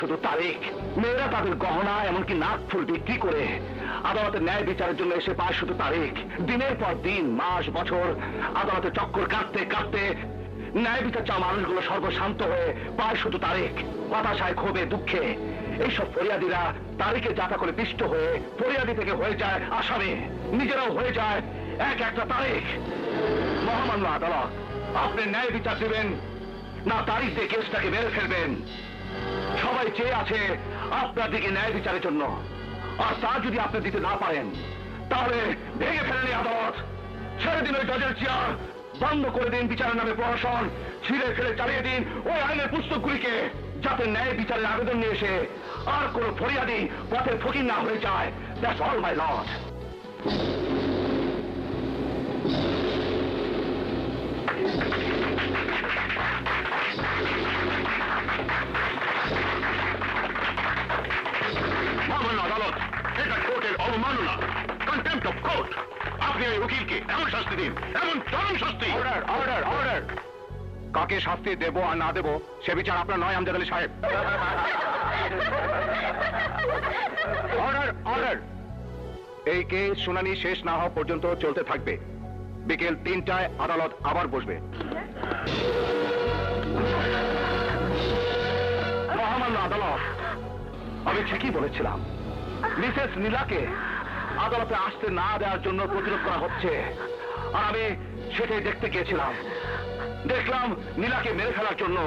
শুধু তারিখ, মেয়েরা তাদের গহনা এমনকি নাক ফুল বিক্রি করে আদালতের ন্যায় বিচারের জন্য এসে পায় শুধু তারিখ। দিনের পর দিন, মাস, বছর আদালতে চক্কর কাটতে কাটতে ন্যায় বিচার চাওয়া মানুষগুলো সর্বশান্ত হয়ে পায় শুধু তারিখ। হতাশায়, ক্ষোভে, দুঃখে এইসব ফরিয়াদিরা তারিখে যাতা করে পিষ্ট হয়ে ফরিয়াদি থেকে হয়ে যায় আসামি, নিজেরাও হয়ে যায় এক একটা তারিখ। মহামান্য আদালত, আপনি ন্যায় বিচার দিবেন না তারিখ দিয়ে কেসটাকে মেরে ফেলবেন? সবাই চেয়ে আছে আপনার দিকে ন্যায় বিচারের জন্য, আর তা যদি আপনি দিতে না পারেন তাহলে ভেঙে ফেলেন এই আদালত, ছেড়ে দিন ওই জজের চেয়ার, বন্ধ করে দিন বিচারের নামে প্রহসন, ছিঁড়ে ফেলে চালিয়ে দিন ওই আইনের পুস্তকগুলিকে, যাতে ন্যায় বিচারের আবেদন নিয়ে এসে আর কোন ফরিয়াদি পথের ফকির না হয়ে যায়। That's all my lord. আদালত, এটা কোর্টের অবমাননা, কন্টেম্প্ট অফ কোর্ট। আপনি ওই উকিলকে এমন শাস্তি দিন, এমন চরম শাস্তি। Order, order, order. কাকে শাস্তি দেব আর না দেব সে বিচার আপনার নয়, আমজাদ আলী সাহেব। Order, order. এই কেস শুনানি শেষ না হওয়া পর্যন্ত চলতে থাকবে। বিকেল 3টায় আদালত আবার বসবে। মহামান্য আদালত, আমি ঠিকই বলেছিলাম, মিসেস নীলাকে আদালতে আসতে না দেওয়ার জন্য প্রতিরোধ করা হচ্ছে, আর আমি সেটাই দেখতে গিয়েছিলাম। দেখলাম নীলাকে মেরে ফেলার জন্য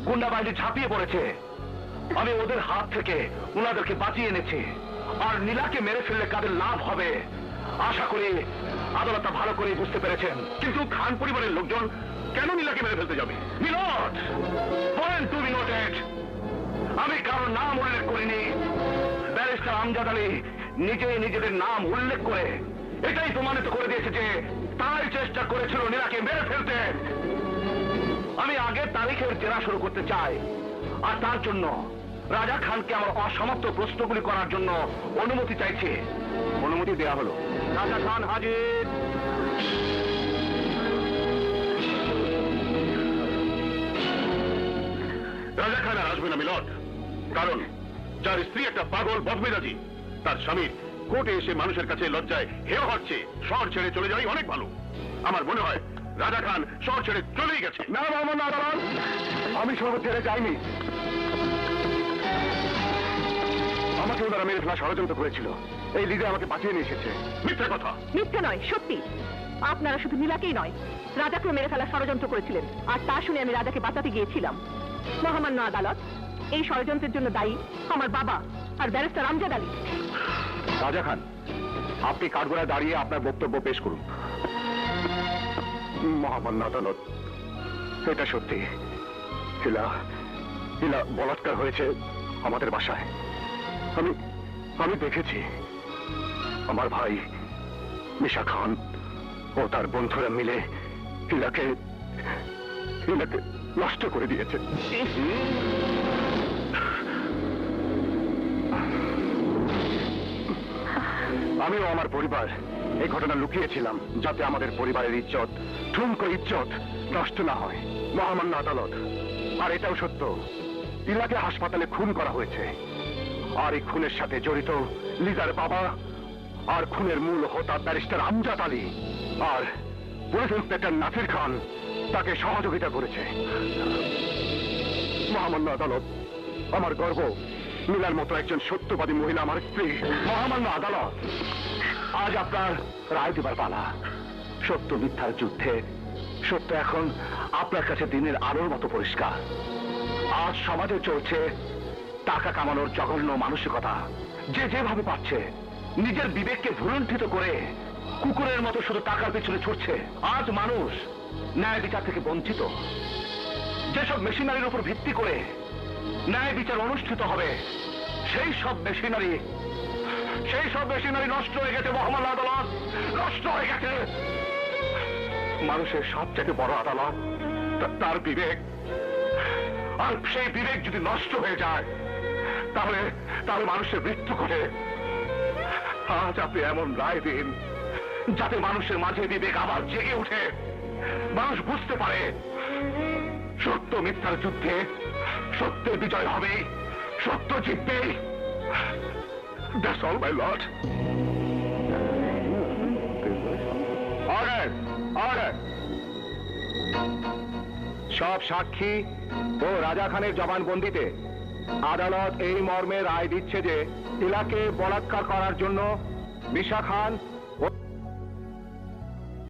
গুন্ডা বাহিনী ঝাঁপিয়ে পড়েছে। আমি ওদের হাত থেকে ওনাদেরকে বাঁচিয়ে এনেছি, আর নীলাকে মেরে ফেললে কাদের লাভ হবে আশা করি আদালতটা ভালো করে বুঝতে পেরেছেন। কিন্তু খান পরিবারের লোকজন কেন নীলাকে মেরে ফেলতে যাবে? মিলট, পয়েন্ট টু বি নোটেড, আমি কারোর নাম উল্লেখ করিনি। ব্যারিস্টার আমজাদ আলী নিজেই নিজেদের নাম উল্লেখ করে এটাই প্রমাণিত করে দিয়েছে যে তারাই চেষ্টা করেছিল নীলাকে মেরে ফেলতে। আমি আগের তারিখের জেরা শুরু করতে চাই, আর তার জন্য রাজা খানকে আমার অসমাপ্ত প্রশ্নগুলি করার জন্য অনুমতি চাইছি। অনুমতি দেয়া হলো। রাজা খান হাজির। রাজা খান আর আসবে না মিলট, কারণ যার স্ত্রী একটা পাগল বদমেজাজি, তার স্বামীর কোর্টে এসে মানুষের কাছে লজ্জায় হেয় হচ্ছে, শহর ছেড়ে চলে যাওয়াই অনেক ভালো। আমার মনে হয় রাজা খান শহর ছেড়ে চলেই গেছে। না মামা, আদালত, আমি শহর ছেড়ে যাইনি। আমাকে ওনারা মেরে ফেলা ষড়যন্ত্র করেছিল, এই লিডে আমাকে বাঁচিয়ে নিয়ে এসেছে। মিথ্যা কথা। মিথ্যা নয়, সত্যি। আপনারা শুধু নীলাকেই নয়, রাজাকেও মেরে ফেলা ষড়যন্ত্র করেছিলেন, আর তা শুনে আমি রাজাকে বাঁচাতে গিয়েছিলাম। মহামান্য আদালত, এই ষড়যন্ত্রের জন্য দায়ী আমার বাবা আর ব্যারিস্টার আমজাদ আলী। রাজা খান, আপনি কাঠগড়ায় দাঁড়িয়ে আপনার বক্তব্য পেশ করুন। মহামান্য আদালত, এটা সত্যি, ইলা বলাৎকার হয়েছে আমাদের বাসায়। আমি দেখেছি আমার ভাই মিশা খান ও তার বন্ধুরা মিলে ইলাকে নষ্ট করে দিয়েছে। আমিও আমার পরিবার এই ঘটনা লুকিয়েছিলাম, যাতে আমাদের পরিবারের ইজ্জত, ঠুনকো ইজ্জত নষ্ট না হয়। মহামান্য আদালত, আর এটাও সত্য, ইলাকে হাসপাতালে খুন করা হয়েছে, আর এই খুনের সাথে জড়িত লিজার বাবা, আর খুনের মূল হোতা ব্যারিস্টার আমজাদ আলী, আর পুলিশ ইন্সপেক্টর নাসির খান তাকে সহযোগিতা করেছে। মহামান্য আদালত, আমার গর্ব, নীলার মতো একজন সত্যবাদী মহিলা আমার স্ত্রী। মহামান্য আদালত, আজ আপনার রায় দেবার পালা। সত্য মিথ্যার যুদ্ধে সত্য এখন আপনার কাছে দিনের আলোর মতো পরিষ্কার। আজ সমাজে চলছে টাকা কামানোর জঘন্য মানসিকতা, যে যেভাবে পাচ্ছে নিজের বিবেককে ভুলুণ্ঠিত করে কুকুরের মতো শুধু টাকার পিছনে ছুটছে। আজ মানুষ ন্যায় বিচার থেকে বঞ্চিত। যেসব মেশিনারির উপর ভিত্তি করে ন্যায় বিচার অনুষ্ঠিত হবে, সেই সব মেশিনারি নষ্ট হয়ে গেছে। মহামান্য আদালত, নষ্ট হয়ে গেছে। মানুষের সবচেয়ে বড় আদালত তার বিবেক, আর সেই বিবেক যদি নষ্ট হয়ে যায় তাহলে মানুষের মৃত্যু ঘটে। আজ আপনি এমন রায় দিন যাতে মানুষের মাঝে বিবেক আবার জেগে উঠে, মানুষ বুঝতে পারে সত্য মিথ্যার যুদ্ধে সত্যের বিজয় হবে, সত্য জিতবে। That's all, my lord. Order! Order! সব সাক্ষী ও রাজা খানের জবানবন্দিতে আদালত এই মর্মে রায় দিচ্ছে যে নীলাকে বলাৎকার করার জন্য মিশা খান ও